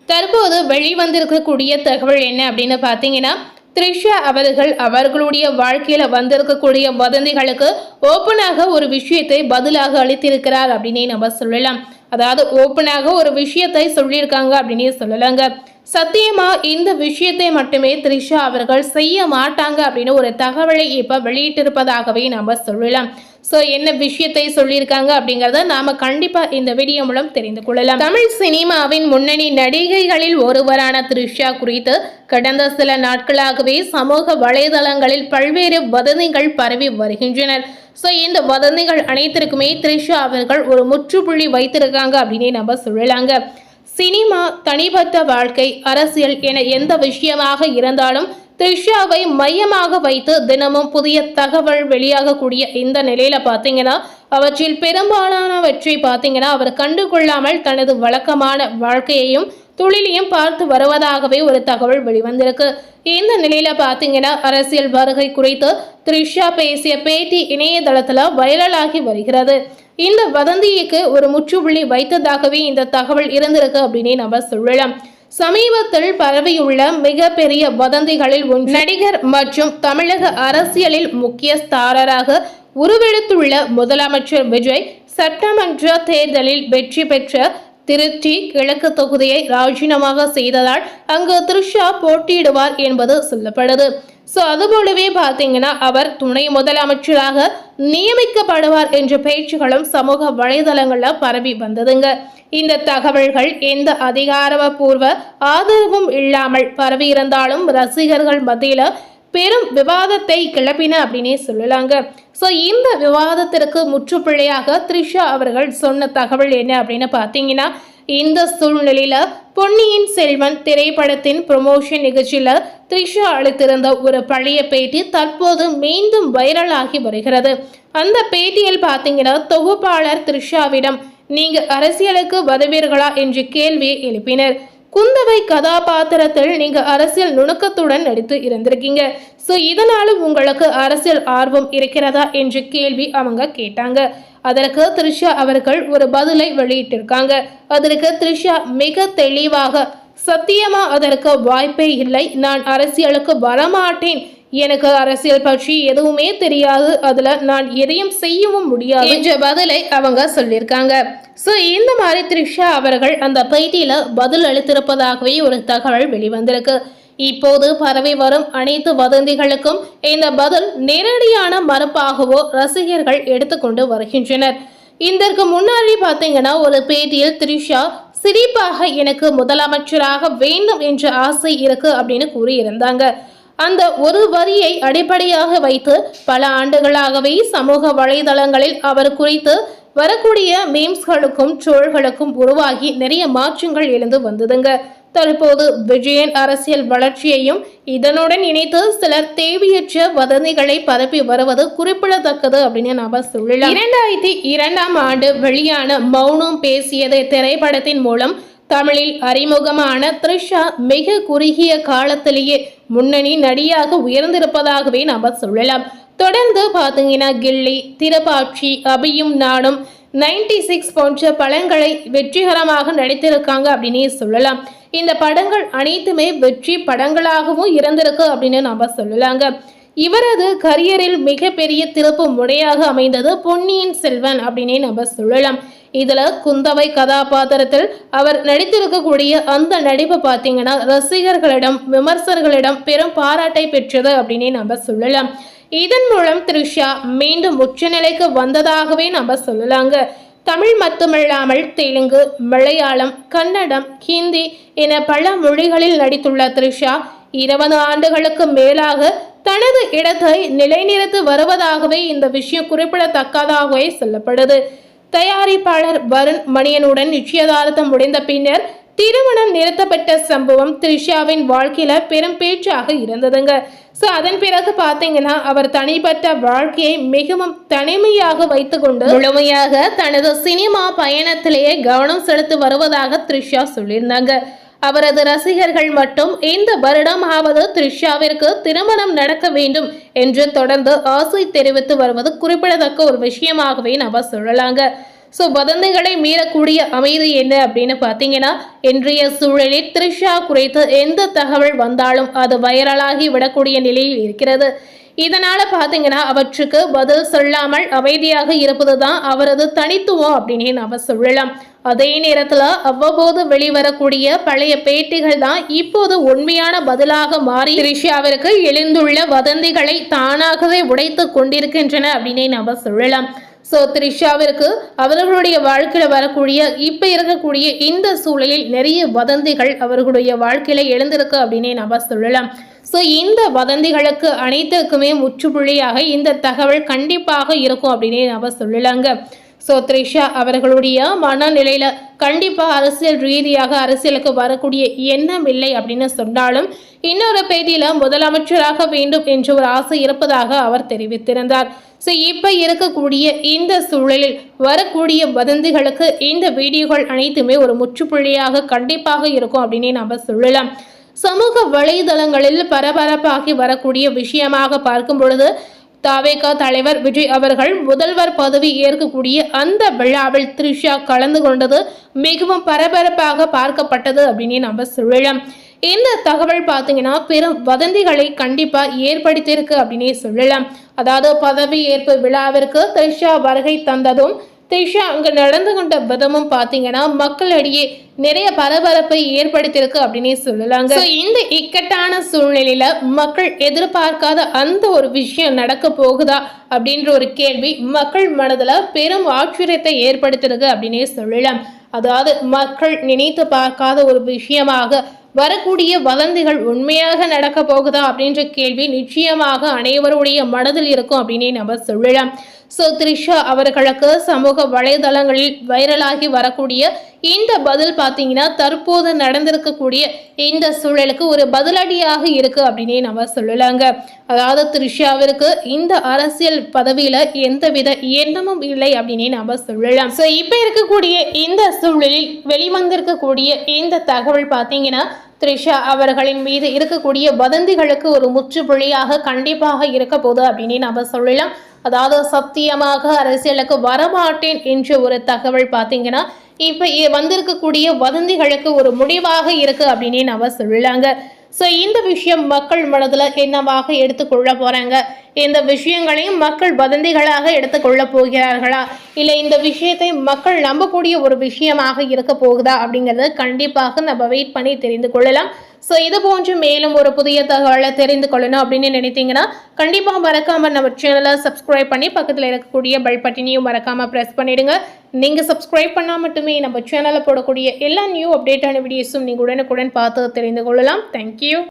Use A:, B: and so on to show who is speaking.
A: தற்போது வெளிவந்திருக்கக்கூடிய தகவல் என்ன அப்படின்னு பார்த்தீங்கன்னா, த்ரிஷா அவர்கள் அவர்களுடைய வாழ்க்கையில வந்திருக்கக்கூடிய வதந்திகளுக்கு ஓப்பனாக ஒரு விஷயத்தை பதிலாக அளித்திருக்கிறார் அப்படின்னே நம்ம சொல்லலாம். அதாவது ஓப்பனாக ஒரு விஷயத்தை சொல்லியிருக்காங்க அப்படின்னே சொல்லலாங்க. சத்தியமா இந்த விஷயத்தை மட்டுமே த்ரிஷா அவர்கள் செய்ய மாட்டாங்க அப்படின்னு ஒரு தகவலை இப்ப வெளியிட்டிருப்பதாகவே நம்ம சொல்லலாம். ஸோ என்ன விஷயத்தை சொல்லியிருக்காங்க அப்படிங்கிறத நாம கண்டிப்பா இந்த வீடியோ மூலம் தெரிந்து கொள்ளலாம். தமிழ் சினிமாவின் முன்னணி நடிகைகளில் ஒருவரான த்ரிஷா குறித்து கடந்த சில நாட்களாகவே சமூக வலைதளங்களில் பல்வேறு வதந்திகள் பரவி வருகின்றனர். ஸோ இந்த வதந்திகள் அனைத்திற்குமே த்ரிஷா அவர்கள் ஒரு முற்றுப்புள்ளி வைத்திருக்காங்க அப்படின்னே நம்ம சொல்லலாங்க. சினிமா, தனிப்பட்ட வாழ்க்கை, அரசியல் என எந்த விஷயமாக இருந்தாலும் த்ரிஷாவை மையமாக வைத்து தினமும் புதிய தகவல் வெளியாகக்கூடிய இந்த நிலையில பார்த்தீங்கன்னா, அவற்றில் பெரும்பாலானவற்றை பார்த்தீங்கன்னா அவர் கண்டுகொள்ளாமல் தனது வழக்கமான வாழ்க்கையையும் தொழிலையும் பார்த்து வருவதாகவே ஒரு தகவல் வெளிவந்திருக்கு. இந்த நிலையில பார்த்தீங்கன்னா அரசியல் வருகை குறித்து த்ரிஷா பேசிய பேட்டி இணையதளத்துல வைரலாகி வருகிறது. இந்த வதந்திக்கு ஒரு முற்றுப்புள்ளி வைத்ததாகவே இந்த தகவல் இருந்திருக்கு அப்படின்னு நம்ம சொல்லலாம். சமீபத்தில் பரவியுள்ள மிகப்பெரிய வதந்திகளில் ஒன்று நடிகர் மற்றும் தமிழக அரசியலில் முக்கிய ஸ்டாரராக உருவெடுத்துள்ள முதலமைச்சர் விஜய் சட்டமன்ற தேர்தலில் வெற்றி பெற்ற திருச்சி கிழக்கு தொகுதியை ராஜினாமா செய்ததால் அங்கு த்ரிஷா போட்டியிடுவார் என்பது சொல்லப்படுது. ஸோ அதுபோலவே பார்த்தீங்கன்னா அவர் துணை முதலமைச்சராக நியமிக்கப்படுவார் என்ற பேச்சுகளும் சமூக வலைதளங்களில் பரவி வந்ததுங்க. இந்த தகவல்கள் எந்த அதிகாரப்பூர்வ ஆதரவும் இல்லாமல் பரவி இருந்தாலும் ரசிகர்கள் மத்தியில பெரும் விவாதத்தை கிளப்பின அப்படின்னே சொல்லலாங்க. ஸோ இந்த விவாதத்திற்கு முற்றுப்புள்ளியாக த்ரிஷா அவர்கள் சொன்ன தகவல் என்ன அப்படின்னு பார்த்தீங்கன்னா, இந்த சூழ்நிலையில பொன்னியின் செல்வன் திரைப்படத்தின் ப்ரொமோஷன் நிகழ்ச்சியில த்ரிஷா அளித்திருந்த ஒரு பழைய பேட்டி தற்போது மீண்டும் வைரலாகி வருகிறது. அந்த பேட்டியில் பார்த்தீங்கன்னா தொகுப்பாளர் த்ரிஷாவிடம் நீங்க அரசியலுக்கு வருவீர்களா என்ற கேள்வியை எழுப்பினர். குந்தவை கதாபாத்திரத்தில் நீங்க அரசியல் நுணுக்கத்துடன் நடித்து இருந்திருக்கீங்க. ஸோ இதனாலும் உங்களுக்கு அரசியல் ஆர்வம் இருக்கிறதா என்ற கேள்வி அவங்க கேட்டாங்க. அதற்கு த்ரிஷா அவர்கள் ஒரு பதிலை வெளியிட்டிருக்காங்க. அதற்கு த்ரிஷா மிக தெளிவாக, சத்தியமா அதற்கு வாய்ப்பே இல்லை, நான் அரசியலுக்கு வரமாட்டேன், எனக்கு அரசியல் பற்றி எதுவுமே தெரியாது, அதுல நான் எதையும் செய்யவும் முடியாது என்ற பதிலை அவங்க சொல்லியிருக்காங்க. ஸோ இந்த மாதிரி த்ரிஷா அவர்கள் அந்த பேட்டியில பதில் அளித்திருப்பதாகவே ஒரு தகவல் வெளிவந்திருக்கு. இப்போது பரவி வரும் அனைத்து வதந்திகளுக்கும் இந்த பதில் நேரடியான மறுப்பாகவோ ரசிகர்கள் எடுத்துக்கொண்டு வருகின்றனர். இதற்கு முன்னாடி பார்த்தீங்கன்னா ஒரு பேட்டியில் த்ரிஷா சிரிப்பாக எனக்கு முதலமைச்சராக வேண்டும் என்ற ஆசை இருக்கு அப்படின்னு கூறியிருந்தாங்க. அந்த ஒரு வரியை அடிப்படையாக வைத்து பல ஆண்டுகளாகவே சமூக வலைதளங்களில் அவர் குறித்து வரக்கூடிய மீம்ஸ்களுக்கும் ட்ரோல்களுக்கும் உருவாகி நிறைய மாற்றங்கள் எழுந்து வந்ததுங்க. தற்போது விஜயன் அரசியல் வளர்ச்சியையும் இதனுடன் இணைத்து சிலர் தேவையற்ற வதந்திகளை பரப்பி வருவது குறிப்பிடத்தக்கது அப்படின்னு நாம சொல்லலாம். 2002ஆம் ஆண்டு வெளியான மௌனம் பேசியது திரைப்படத்தின் மூலம் தமிழில் அறிமுகமான த்ரிஷா மிக குறுகிய காலத்திலேயே முன்னணி நடிகையாக உயர்ந்திருப்பதாகவே நாம சொல்லலாம். தொடர்ந்து பார்த்தீங்கன்னா கில்லி, திருப்பாச்சி, அபியும் நானும், 96 போன்ற படங்களை வெற்றிகரமாக நடித்திருக்காங்க அப்படின்னே சொல்லலாம். இந்த படங்கள் அனைத்துமே வெற்றி படங்களாகவும் இருந்திருக்கு அப்படின்னு நாம சொல்லலாங்க. இவரது கரியரில் மிகப்பெரிய திருப்பு முனையாக அமைந்தது பொன்னியின் செல்வன் அப்படின்னே நம்ம சொல்லலாம். இதுல குந்தவை கதாபாத்திரத்தில் அவர் நடித்திருக்கக்கூடிய அந்த நடிப்பு பார்த்தீங்கன்னா ரசிகர்களிடம், விமர்சகர்களிடம் பெரும் பாராட்டை பெற்றது அப்படின்னே நம்ம சொல்லலாம். இதன் மூலம் த்ரிஷா மீண்டும் உச்சநிலைக்கு வந்ததாகவே நம்ம சொல்லலாங்க. தமிழ் மட்டுமில்லாமல் தெலுங்கு, மலையாளம், கன்னடம், ஹிந்தி என பல மொழிகளில் நடித்துள்ள த்ரிஷா 20 ஆண்டுகளுக்கு மேலாக தனது இடத்தை நிலைநிறுத்தி வருவதாகவே இந்த விஷயம் குறிப்பிடத்தக்கதாகவே சொல்லப்படுது. தயாரிப்பாளர் வருண் மணியனுடன் நிச்சயதார்த்தம் முடிந்த பின்னர் திருமணம் நிறுத்தப்பட்ட சம்பவம் த்ரிஷாவின் வாழ்க்கையில பெரும் பேச்சாக இருந்ததுங்க. ஸோ அதன் பிறகு பார்த்தீங்கன்னா அவர் தனிப்பட்ட வாழ்க்கையை மிகவும் தனிமையாக வைத்துக்கொண்டு முழுமையாக தனது சினிமா பயணத்திலேயே கவனம் செலுத்தி வருவதாக த்ரிஷா சொல்லியிருந்தாங்க. அவரது ரசிகர்கள் மட்டும் இந்த வருடமாவது த்ரிஷாவிற்கு திருமணம் நடக்க வேண்டும் என்று தொடர்ந்து ஆசை தெரிவித்து வருவது குறிப்பிடத்தக்க ஒரு விஷயமாகவே நம்ம சொல்லலாங்க. ஸோ வதந்திகளை மீறக்கூடிய அமைதி என்ன அப்படின்னு பார்த்தீங்கன்னா, இன்றைய சூழலில் த்ரிஷா குறித்து எந்த தகவல் வந்தாலும் அது வைரலாகி விடக்கூடிய நிலையில் இருக்கிறது. இதனால பார்த்தீங்கன்னா அவற்றுக்கு பதில் சொல்லாமல் அமைதியாக இருப்பது தான் அவரது தனித்துவம் அப்படின்னு நம்ம சொல்லலாம். அதே நேரத்தில் அவ்வப்போது வெளிவரக்கூடிய பழைய பேட்டிகள் தான் இப்போது உண்மையான பதிலாக மாறி த்ரிஷாவிற்கு எழுந்துள்ள வதந்திகளை தானாகவே உடைத்து கொண்டிருக்கின்றன அப்படின்னு நம்ம சொல்லலாம். ஸோ த்ரிஷாவிற்கு அவர்களுடைய வாழ்க்கையில் வரக்கூடிய இப்போ இருக்கக்கூடிய இந்த சூழலில் நிறைய வதந்திகள் அவர்களுடைய வாழ்க்கையில் எழுந்திருக்கு அப்படின்னே நம்ம சொல்லலாம். ஸோ இந்த வதந்திகளுக்கு அனைத்துக்குமே முற்றுப்புள்ளியாக இந்த தகவல் கண்டிப்பாக இருக்கும் அப்படின்னே நம்ம சொல்லலாங்க. ஸோ த்ரிஷா அவர்களுடைய மனநிலையில் கண்டிப்பாக அரசியல் ரீதியாக அரசியலுக்கு வரக்கூடிய எண்ணம் இல்லை அப்படின்னு சொன்னாலும், இன்னொரு பேட்டியில் முதலமைச்சராக வேண்டும் என்ற ஒரு ஆசை இருப்பதாக அவர் தெரிவித்திருந்தார். ஸோ இப்போ இருக்கக்கூடிய இந்த சூழலில் வரக்கூடிய வதந்திகளுக்கு இந்த வீடியோகள் அனைத்துமே ஒரு முற்றுப்புள்ளியாக கண்டிப்பாக இருக்கும் அப்படின்னே நம்ம சொல்லலாம். சமூக வலைதளங்களில் பரபரப்பாகி வரக்கூடிய விஷயமாக பார்க்கும் பொழுது, தவேக தலைவர் விஜய் அவர்கள் முதல்வர் பதவி ஏற்கக்கூடிய அந்த விழாவில் த்ரிஷா கலந்து கொண்டது மிகவும் பரபரப்பாக பார்க்கப்பட்டது அப்படின்னு நம்ம சொல்லலாம். இந்த தகவல் பார்த்தீங்கன்னா பெரும் வதந்திகளை கண்டிப்பாக ஏற்படுத்தியிருக்கு அப்படின்னே சொல்லலாம். அதாவது பதவி ஏற்பு விழாவிற்கு த்ரிஷா வருகை தந்ததும் த்ரிஷா அங்கே நடந்து கொண்ட விதமும் பார்த்தீங்கன்னா மக்களிடையே நிறைய பரபரப்பை ஏற்படுத்தியிருக்கு அப்படின்னே சொல்லலாங்க. இந்த இக்கட்டான சூழ்நிலையில மக்கள் எதிர்பார்க்காத அந்த ஒரு விஷயம் நடக்க போகுதா அப்படின்ற ஒரு கேள்வி மக்கள் மனதில் பெரும் ஆச்சரியத்தை ஏற்படுத்திருக்கு அப்படின்னே சொல்லலாம். அதாவது மக்கள் நினைத்து பார்க்காத ஒரு விஷயமாக வரக்கூடிய வதந்திகள் உண்மையாக நடக்க போகுதா அப்படின்ற கேள்வி நிச்சயமாக அனைவருடைய மனதில் இருக்கும் அப்படின்னே நம்ம சொல்லலாம். ஸோ த்ரிஷா அவர்களுக்கு சமூக வலைதளங்களில் வைரலாகி வரக்கூடிய இந்த பதில் பார்த்தீங்கன்னா தற்போது நடந்திருக்கக்கூடிய இந்த சூழலுக்கு ஒரு பதிலடியாக இருக்கு அப்படின்னே நம்ம சொல்லலாங்க. அதாவது த்ரிஷாவிற்கு இந்த அரசியல் பதவியில எந்தவித எண்ணமும் இல்லை அப்படின்னே நம்ம சொல்லலாம். ஸோ இப்போ இருக்கக்கூடிய இந்த சூழலில் வெளிவந்திருக்கக்கூடிய இந்த தகவல் பார்த்தீங்கன்னா த்ரிஷா அவர்களின் மீது இருக்கக்கூடிய வதந்திகளுக்கு ஒரு முற்றுப்புள்ளியாக கண்டிப்பாக இருக்க போகுது அப்படின்னு நம்ம சொல்லலாம். அதாவது சத்தியமாக அரசியலுக்கு வரமாட்டேன் என்ற ஒரு தகவல் பார்த்தீங்கன்னா இப்போ வந்திருக்கக்கூடிய வதந்திகளுக்கு ஒரு முடிவாக இருக்கு அப்படின்னு நம்ம சொல்லலாங்க. ஸோ இந்த விஷயம் மக்கள் மனதில் என்னவாக எடுத்துக்கொள்ள போகிறாங்க, இந்த விஷயங்களையும் மக்கள் வதந்திகளாக எடுத்துக்கொள்ள போகிறார்களா, இல்லை இந்த விஷயத்தை மக்கள் நம்பக்கூடிய ஒரு விஷயமாக இருக்க போகுதா அப்படிங்கிறத கண்டிப்பாக நம்ம வெயிட் பண்ணி தெரிந்து கொள்ளலாம். ஸோ இது போன்று மேலும் ஒரு புதிய தகவலை தெரிந்து கொள்ளணும் அப்படின்னு நினைத்தீங்கன்னா கண்டிப்பாக மறக்காமல் நம்ம சேனலை சப்ஸ்கிரைப் பண்ணி பக்கத்தில் இருக்கக்கூடிய பெல் பட்டனையும் மறக்காமல் ப்ரெஸ் பண்ணிடுங்க. நீங்கள் சப்ஸ்கிரைப் பண்ணால் மட்டுமே நம்ம சேனலில் போடக்கூடிய எல்லா நியூ அப்டேட்டான வீடியோஸும் நீங்கள் உடனுக்குடன் பார்த்து தெரிந்து கொள்ளலாம். தேங்க்யூ.